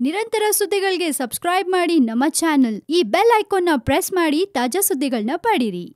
ನಿರಂತರ ಸುದ್ದಿಗಳಿಗೆ ಸಬ್ಸ್ಕ್ರೈಬ್ ಮಾಡಿ ನಮ್ಮ ಚಾನೆಲ್. ಈ ಬೆಲ್ ಐಕಾನ್ ನ ಪ್ರೆಸ್ ಮಾಡಿ ತಾಜಾ ಸುದ್ದಿಗಳನ್ನ ಪಡೀರಿ.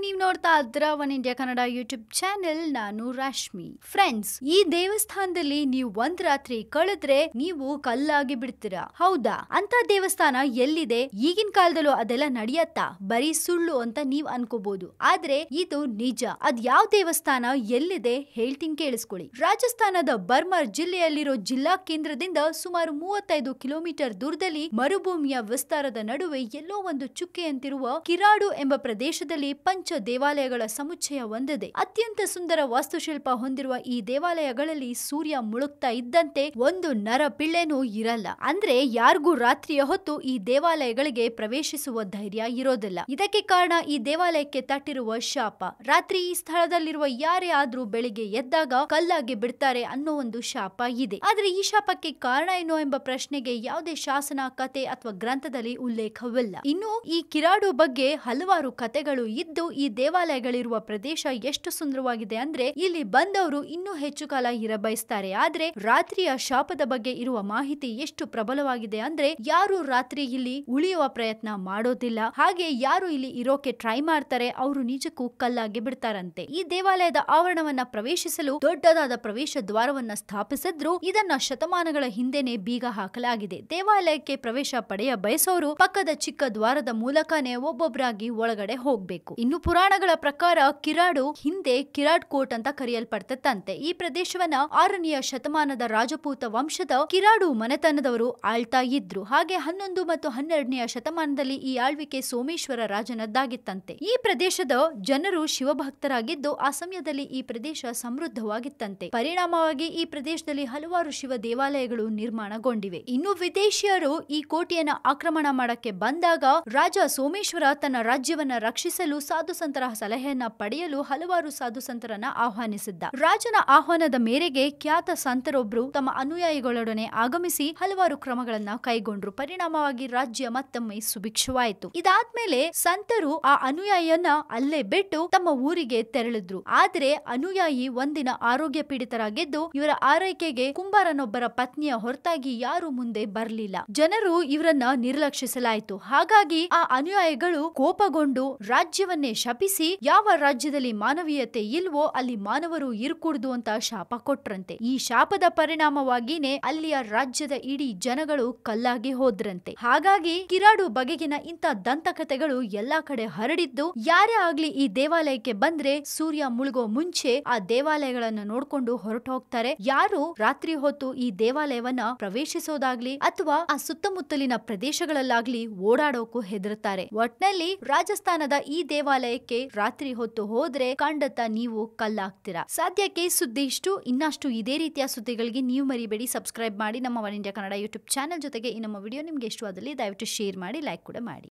ನೀವು ನೋಡ್ತಾ ಇದ್ರ one India Kannada YouTube channel. ನಾನು ರಾಶ್ಮಿ. ಫ್ರೆಂಡ್ಸ್, ಈ ದೇವಸ್ಥಾನದಲ್ಲಿ ನೀವು ಒಂದ್ ರಾತ್ರಿ ಕಳೆದ್ರೆ ನೀವು ಕಲ್ಲಾಗಿ ಬಿಡ್ತೀರಾ. ಹೌದಾ? ಅಂತ ದೇವಸ್ಥಾನ ಎಲ್ಲಿದೆ? ಈಗಿನ ಕಾಲದಲ್ಲೂ ಅದೆಲ್ಲ ನಡೆಯತ್ತಾ? ಬರೀ ಸುಳ್ಳು ಅಂತ ನೀವ್ ಅನ್ಕೋಬಹುದು. ಆದ್ರೆ ಇದು ನಿಜ. ಅದ್ ಯಾವ ದೇವಸ್ಥಾನ, ಎಲ್ಲಿದೆ ಹೇಳ್ತೀನಿ, ಕೇಳಿಸ್ಕೊಳ್ಳಿ. ರಾಜಸ್ಥಾನದ ಬರ್ಮರ್ ಜಿಲ್ಲೆಯಲ್ಲಿರೋ ಜಿಲ್ಲಾ ಕೇಂದ್ರದಿಂದ ಸುಮಾರು 35 ಕಿಲೋಮೀಟರ್ ದೂರದಲ್ಲಿ ಮರುಭೂಮಿಯ ವಿಸ್ತಾರದ ನಡುವೆ ಎಲ್ಲೋ ಒಂದು ಚುಕ್ಕೆಯಂತಿರುವ ಕಿರಾಡು ಎಂಬ ಪ್ರದೇಶದಲ್ಲಿ ಪಂಚ ದೇವಾಲಯಗಳ ಸಮುಚ್ಚಯ ಹೊಂದಿದೆ. ಅತ್ಯಂತ ಸುಂದರ ವಾಸ್ತುಶಿಲ್ಪ ಹೊಂದಿರುವ ಈ ದೇವಾಲಯಗಳಲ್ಲಿ ಸೂರ್ಯ ಮುಳುಗ್ತಾ ಇದ್ದಂತೆ ಒಂದು ನರ ಪಿಳ್ಳೆನೂ ಇರಲ್ಲ. ಅಂದ್ರೆ ಯಾರಿಗೂ ರಾತ್ರಿಯ ಹೊತ್ತು ಈ ದೇವಾಲಯಗಳಿಗೆ ಪ್ರವೇಶಿಸುವ ಧೈರ್ಯ ಇರೋದಿಲ್ಲ. ಇದಕ್ಕೆ ಕಾರಣ ಈ ದೇವಾಲಯಕ್ಕೆ ತಟ್ಟಿರುವ ಶಾಪ. ರಾತ್ರಿ ಈ ಸ್ಥಳದಲ್ಲಿರುವ ಯಾರೇ ಆದ್ರೂ ಬೆಳಿಗ್ಗೆ ಎದ್ದಾಗ ಕಲ್ಲಾಗಿ ಬಿಡ್ತಾರೆ ಅನ್ನೋ ಒಂದು ಶಾಪ ಇದೆ. ಆದ್ರೆ ಈ ಶಾಪಕ್ಕೆ ಕಾರಣ ಏನು ಎಂಬ ಪ್ರಶ್ನೆಗೆ ಯಾವುದೇ ಶಾಸನ, ಕತೆ ಅಥವಾ ಗ್ರಂಥದಲ್ಲಿ ಉಲ್ಲೇಖವಿಲ್ಲ. ಇನ್ನು ಈ ಕಿರಾಡು ಬಗ್ಗೆ ಹಲವಾರು ಕತೆಗಳು ಇದ್ದು, ಈ ದೇವಾಲಯಗಳಿರುವ ಪ್ರದೇಶ ಎಷ್ಟು ಸುಂದರವಾಗಿದೆ ಅಂದ್ರೆ ಇಲ್ಲಿ ಬಂದವರು ಇನ್ನೂ ಹೆಚ್ಚು ಕಾಲ ಇರಬಯಸ್ತಾರೆ. ಆದ್ರೆ ರಾತ್ರಿಯ ಶಾಪದ ಬಗ್ಗೆ ಇರುವ ಮಾಹಿತಿ ಎಷ್ಟು ಪ್ರಬಲವಾಗಿದೆ ಅಂದ್ರೆ ಯಾರು ರಾತ್ರಿ ಇಲ್ಲಿ ಉಳಿಯುವ ಪ್ರಯತ್ನ ಮಾಡೋದಿಲ್ಲ. ಹಾಗೆ ಯಾರು ಇಲ್ಲಿ ಇರೋಕೆ ಟ್ರೈ ಮಾಡ್ತಾರೆ ಅವರು ನಿಜಕ್ಕೂ ಕಲ್ಲಾಗಿ ಬಿಡ್ತಾರಂತೆ. ಈ ದೇವಾಲಯದ ಆವರಣವನ್ನ ಪ್ರವೇಶಿಸಲು ದೊಡ್ಡದಾದ ಪ್ರವೇಶ ದ್ವಾರವನ್ನ ಸ್ಥಾಪಿಸಿದ್ರು ಇದನ್ನ ಶತಮಾನಗಳ ಹಿಂದೆನೆ ಬೀಗ ಹಾಕಲಾಗಿದೆ. ದೇವಾಲಯಕ್ಕೆ ಪ್ರವೇಶ ಪಡೆಯ ಬಯಸೋರು ಪಕ್ಕದ ಚಿಕ್ಕ ದ್ವಾರದ ಮೂಲಕನೇ ಒಬ್ಬೊಬ್ಬರಾಗಿ ಒಳಗಡೆ ಹೋಗ್ಬೇಕು. ಇನ್ನು ಪುರಾಣಗಳ ಪ್ರಕಾರ ಕಿರಾಡು ಹಿಂದೆ ಕಿರಾಡ್ ಕೋಟ್ ಅಂತ ಕರೆಯಲ್ಪಡ್ತಂತೆ. ಈ ಪ್ರದೇಶವನ್ನ 6ನೇ ಶತಮಾನದ ರಾಜಪೂತ ವಂಶದ ಕಿರಾಡು ಮನೆತನದವರು ಆಳ್ತಾ ಇದ್ರು. ಹಾಗೆ 11 ಮತ್ತು 12ನೇ ಶತಮಾನದಲ್ಲಿ ಈ ಆಳ್ವಿಕೆ ಸೋಮೇಶ್ವರ ರಾಜನದ್ದಾಗಿತ್ತಂತೆ. ಈ ಪ್ರದೇಶದ ಜನರು ಶಿವಭಕ್ತರಾಗಿದ್ದು ಆ ಸಮಯದಲ್ಲಿ ಈ ಪ್ರದೇಶ ಸಮೃದ್ಧವಾಗಿತ್ತಂತೆ. ಪರಿಣಾಮವಾಗಿ ಈ ಪ್ರದೇಶದಲ್ಲಿ ಹಲವಾರು ಶಿವ ದೇವಾಲಯಗಳು ನಿರ್ಮಾಣಗೊಂಡಿವೆ. ಇನ್ನು ವಿದೇಶಿಯರು ಈ ಕೋಟೆಯನ್ನ ಆಕ್ರಮಣ ಮಾಡಕ್ಕೆ ಬಂದಾಗ ರಾಜ ಸೋಮೇಶ್ವರ ತನ್ನ ರಾಜ್ಯವನ್ನ ರಕ್ಷಿಸಲು ಸಾಧು ಸಂತರ ಸಲಹೆಯನ್ನ ಪಡೆಯಲು ಹಲವಾರು ಸಾಧು ಸಂತರನ್ನ ಆಹ್ವಾನಿಸಿದ್ದ. ರಾಜನ ಆಹ್ವಾನದ ಮೇರೆಗೆ ಖ್ಯಾತ ಸಂತರೊಬ್ರು ತಮ್ಮ ಅನುಯಾಯಿಗಳೊಡನೆ ಆಗಮಿಸಿ ಹಲವಾರು ಕ್ರಮಗಳನ್ನ ಕೈಗೊಂಡ್ರು. ಪರಿಣಾಮವಾಗಿ ರಾಜ್ಯ ಮತ್ತೊಮ್ಮೆ ಸುಭಿಕ್ಷವಾಯಿತು. ಇದಾದ್ಮೇಲೆ ಸಂತರು ಆ ಅನುಯಾಯಿಯನ್ನ ಅಲ್ಲೇ ಬಿಟ್ಟು ತಮ್ಮ ಊರಿಗೆ ತೆರಳಿದ್ರು. ಆದ್ರೆ ಅನುಯಾಯಿ ಒಂದಿನ ಆರೋಗ್ಯ ಪೀಡಿತರಾಗಿದ್ದು ಇವರ ಆರೈಕೆಗೆ ಕುಂಬಾರನೊಬ್ಬರ ಪತ್ನಿಯ ಹೊರತಾಗಿ ಯಾರು ಮುಂದೆ ಬರಲಿಲ್ಲ. ಜನರು ಇವರನ್ನ ನಿರ್ಲಕ್ಷಿಸಲಾಯಿತು. ಹಾಗಾಗಿ ಆ ಅನುಯಾಯಿಗಳು ಕೋಪಗೊಂಡು ರಾಜ್ಯವನ್ನೇ ಶಪಿಸಿ ಯಾವ ರಾಜ್ಯದಲ್ಲಿ ಮಾನವೀಯತೆ ಇಲ್ವೋ ಅಲ್ಲಿ ಮಾನವರು ಇರಕೂಡದು ಅಂತ ಶಾಪ ಕೊಟ್ರಂತೆ. ಈ ಶಾಪದ ಪರಿಣಾಮವಾಗಿನೇ ಅಲ್ಲಿಯ ರಾಜ್ಯದ ಇಡೀ ಜನಗಳು ಕಲ್ಲಾಗಿ ಹೋದ್ರಂತೆ. ಹಾಗಾಗಿ ಕಿರಾಡು ಬಗೆಗಿನ ಇಂಥ ದಂತಕಥೆಗಳು ಎಲ್ಲಾ ಕಡೆ ಹರಡಿದ್ದು, ಯಾರೇ ಆಗ್ಲಿ ಈ ದೇವಾಲಯಕ್ಕೆ ಬಂದ್ರೆ ಸೂರ್ಯ ಮುಳುಗೋ ಮುಂಚೆ ಆ ದೇವಾಲಯಗಳನ್ನ ನೋಡ್ಕೊಂಡು ಹೊರಟು ಹೋಗ್ತಾರೆ. ಯಾರು ರಾತ್ರಿ ಹೊತ್ತು ಈ ದೇವಾಲಯವನ್ನ ಪ್ರವೇಶಿಸೋದಾಗ್ಲಿ ಅಥವಾ ಆ ಸುತ್ತಮುತ್ತಲಿನ ಪ್ರದೇಶಗಳಲ್ಲಾಗ್ಲಿ ಓಡಾಡೋಕು ಹೆದರುತ್ತಾರೆ. ಒಟ್ನಲ್ಲಿ ರಾಜಸ್ಥಾನದ ಈ ದೇವಾಲಯಕ್ಕೆ ರಾತ್ರಿ ಹೊತ್ತು ಹೋದ್ರೆ ಖಂಡಿತ ನೀವು ಕಲ್ಲಾಗ್ತೀರಾ. ಸದ್ಯಕ್ಕೆ ಸುದ್ದಿ ಇಷ್ಟು. ಇನ್ನಷ್ಟು ಇದೇ ರೀತಿಯ ಸುದ್ದಿಗಳಿಗೆ ನೀವು ಮರಿಬೇಡಿ ಸಬ್ಸ್ಕ್ರೈಬ್ ಮಾಡಿ ನಮ್ಮ one India Kannada YouTube channel. ಜೊತೆಗೆ ಈ ನಮ್ಮ ವಿಡಿಯೋ ನಿಮ್ಗೆ ಇಷ್ಟವಾದಲ್ಲಿ ದಯವಿಟ್ಟು ಶೇರ್ ಮಾಡಿ, ಲೈಕ್ ಕೂಡ ಮಾಡಿ.